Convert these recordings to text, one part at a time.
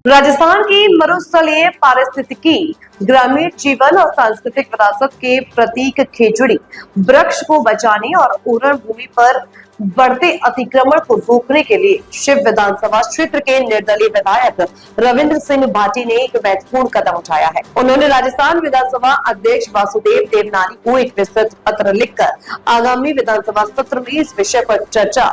राजस्थान की मरुस्थलीय पारिस्थितिकी, ग्रामीण जीवन और सांस्कृतिक विरासत के प्रतीक खेजड़ी वृक्ष को बचाने और उरण भूमि पर बढ़ते अतिक्रमण को रोकने के लिए शिव विधानसभा क्षेत्र के निर्दलीय विधायक रविंद्र सिंह भाटी ने एक महत्वपूर्ण कदम उठाया है। उन्होंने राजस्थान विधानसभा अध्यक्ष वासुदेव देवनानी को एक विस्तृत पत्र लिखकर आगामी विधानसभा सत्र में इस विषय पर चर्चा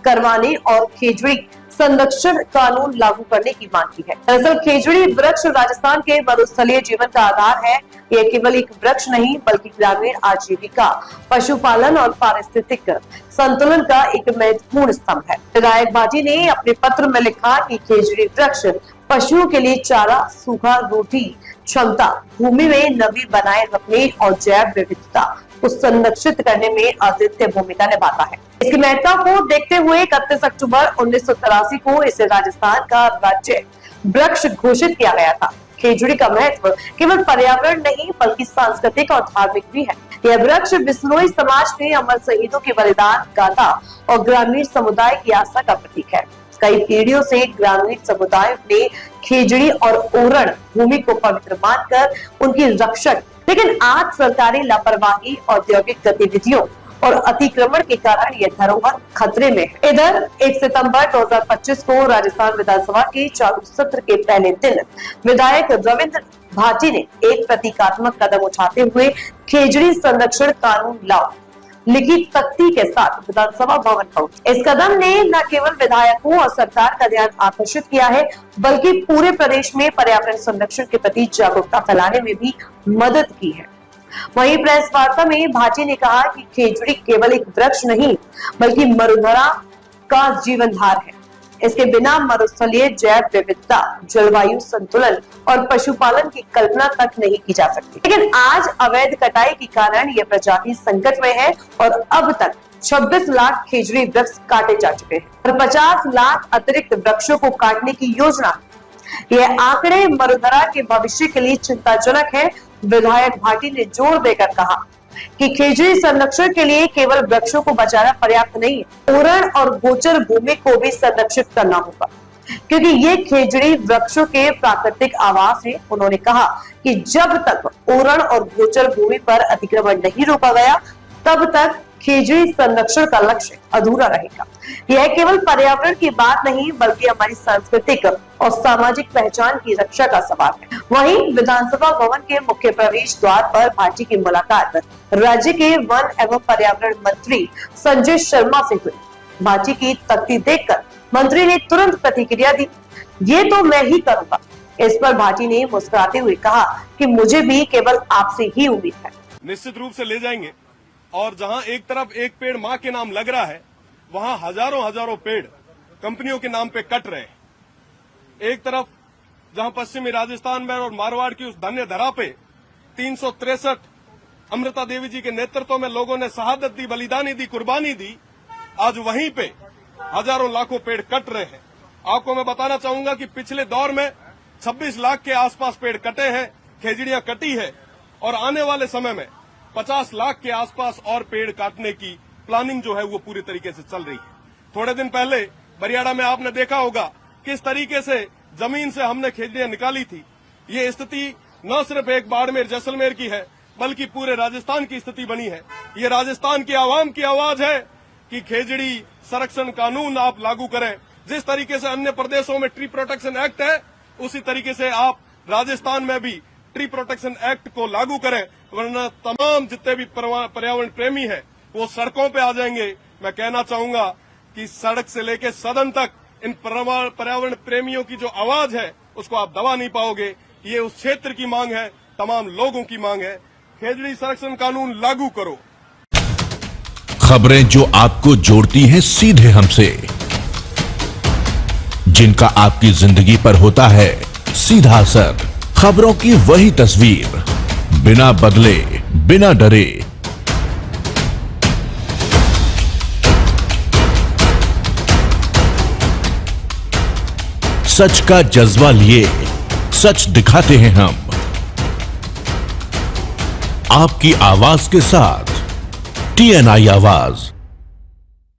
करवाने और खेजड़ी संरक्षण कानून लागू करने की मांग की है। दरअसल खेजड़ी वृक्ष राजस्थान के मरुस्थलीय जीवन का आधार है। यह केवल एक वृक्ष नहीं बल्कि ग्रामीण आजीविका, पशुपालन और पारिस्थितिक संतुलन का एक महत्वपूर्ण स्तंभ है। विधायक भाटी ने अपने पत्र में लिखा कि खेजड़ी वृक्ष पशुओं के लिए चारा, सूखा रोटी क्षमता, भूमि में नमी बनाए रखने और जैव विविधता को संरक्षित करने में अद्वितीय भूमिका निभाता है। इसकी महत्ता को देखते हुए 31 अक्टूबर 1983 को इसे राजस्थान का राज्य वृक्ष घोषित किया गया था। खेजड़ी का महत्व केवल पर्यावरण नहीं बल्कि सांस्कृतिक और धार्मिक भी है। यह वृक्ष बिश्नोई समाज में अमर शहीदों के बलिदान गाथा और ग्रामीण समुदाय की आस्था का प्रतीक है। कई पीढ़ियों से ग्रामीण समुदाय ने खेजड़ी और ओरण भूमि को पवित्र मानकर उनकी रक्षक, लेकिन आज सरकारी लापरवाही, औद्योगिक गतिविधियों और अतिक्रमण के कारण यह धरोहर खतरे में है। इधर 1 सितंबर 2025 को राजस्थान विधानसभा के चालू सत्र के पहले दिन विधायक रविंद्र भाटी ने एक प्रतीकात्मक कदम उठाते हुए खेजड़ी संरक्षण कानून लाओ लिखी तख्ती के साथ विधानसभा भवन पहुंचे। इस कदम ने न केवल विधायकों और सरकार का ध्यान आकर्षित किया है बल्कि पूरे प्रदेश में पर्यावरण संरक्षण के प्रति जागरूकता फैलाने में भी मदद की है। वहीं प्रेस वार्ता में भाटी ने कहा कि खेजड़ी केवल एक वृक्ष नहीं बल्कि मरुधरा का जीवनधार है। इसके बिना मरुस्थलीय जैव विविधता, जलवायु संतुलन और पशुपालन की कल्पना तक नहीं की जा सकती। लेकिन आज अवैध कटाई के कारण यह प्रजाति संकट में है और अब तक 26 लाख खेजड़ी वृक्ष काटे जा चुके हैं और 50 लाख अतिरिक्त वृक्षों को काटने की योजना। यह आंकड़े मरुधरा के भविष्य के लिए चिंताजनक है। विधायक भाटी ने जोर देकर कहा कि खेजड़ी संरक्षण के लिए केवल वृक्षों को बचाना पर्याप्त नहीं है, ओरण और गोचर भूमि को भी संरक्षित करना होगा क्योंकि ये खेजड़ी वृक्षों के प्राकृतिक आवास है। उन्होंने कहा कि जब तक ओरण और गोचर भूमि पर अतिक्रमण नहीं रोका गया तब तक खेजड़ी संरक्षण का लक्ष्य अधूरा रहेगा। यह केवल पर्यावरण की बात नहीं बल्कि हमारी सांस्कृतिक और सामाजिक पहचान की रक्षा का सवाल है। वहीं विधानसभा भवन के मुख्य प्रवेश द्वार पर भाटी की मुलाकात राज्य के वन एवं पर्यावरण मंत्री संजय शर्मा से हुई। भाटी की तख्ती देखकर मंत्री ने तुरंत प्रतिक्रिया दी, ये तो मैं ही करूंगा। इस पर भाटी ने मुस्कुराते हुए कहा कि मुझे भी केवल आपसे ही उम्मीद है। निश्चित रूप से ले जाएंगे और जहां एक तरफ एक पेड़ मां के नाम लग रहा है वहां हजारों पेड़ कंपनियों के नाम पे कट रहे हैं। एक तरफ जहां पश्चिमी राजस्थान में और मारवाड़ की उस धन्य धरा पे 363 अमृता देवी जी के नेतृत्व में लोगों ने शहादत दी, बलिदानी दी, कुर्बानी दी। आज वहीं पे हजारों लाखों पेड़ कट रहे हैं। आपको मैं बताना चाहूंगा कि पिछले दौर में 26 लाख के आसपास पेड़ कटे हैं, खेजड़ियां कटी है और आने वाले समय में 50 लाख के आसपास और पेड़ काटने की प्लानिंग जो है वो पूरी तरीके से चल रही है। थोड़े दिन पहले बरियाड़ा में आपने देखा होगा किस तरीके से जमीन से हमने खेजड़ियां निकाली थी। ये स्थिति न सिर्फ एक बाड़मेर जैसलमेर की है बल्कि पूरे राजस्थान की स्थिति बनी है। ये राजस्थान की आवाम की आवाज है कि खेजड़ी संरक्षण कानून आप लागू करें। जिस तरीके से अन्य प्रदेशों में ट्री प्रोटेक्शन एक्ट है उसी तरीके से आप राजस्थान में भी ट्री प्रोटेक्शन एक्ट को लागू करें, वरना तमाम जितने भी पर्यावरण प्रेमी हैं वो सड़कों पे आ जाएंगे। मैं कहना चाहूंगा कि सड़क से लेकर सदन तक इन पर्यावरण प्रेमियों की जो आवाज है उसको आप दबा नहीं पाओगे। ये उस क्षेत्र की मांग है, तमाम लोगों की मांग है। खेजड़ी संरक्षण कानून लागू करो। खबरें जो आपको जोड़ती हैं सीधे हमसे, जिनका आपकी जिंदगी पर होता है सीधा असर, खबरों की वही तस्वीर, बिना बदले, बिना डरे। सच का जज्बा लिए सच दिखाते हैं हम, आपकी आवाज के साथ TNI आवाज।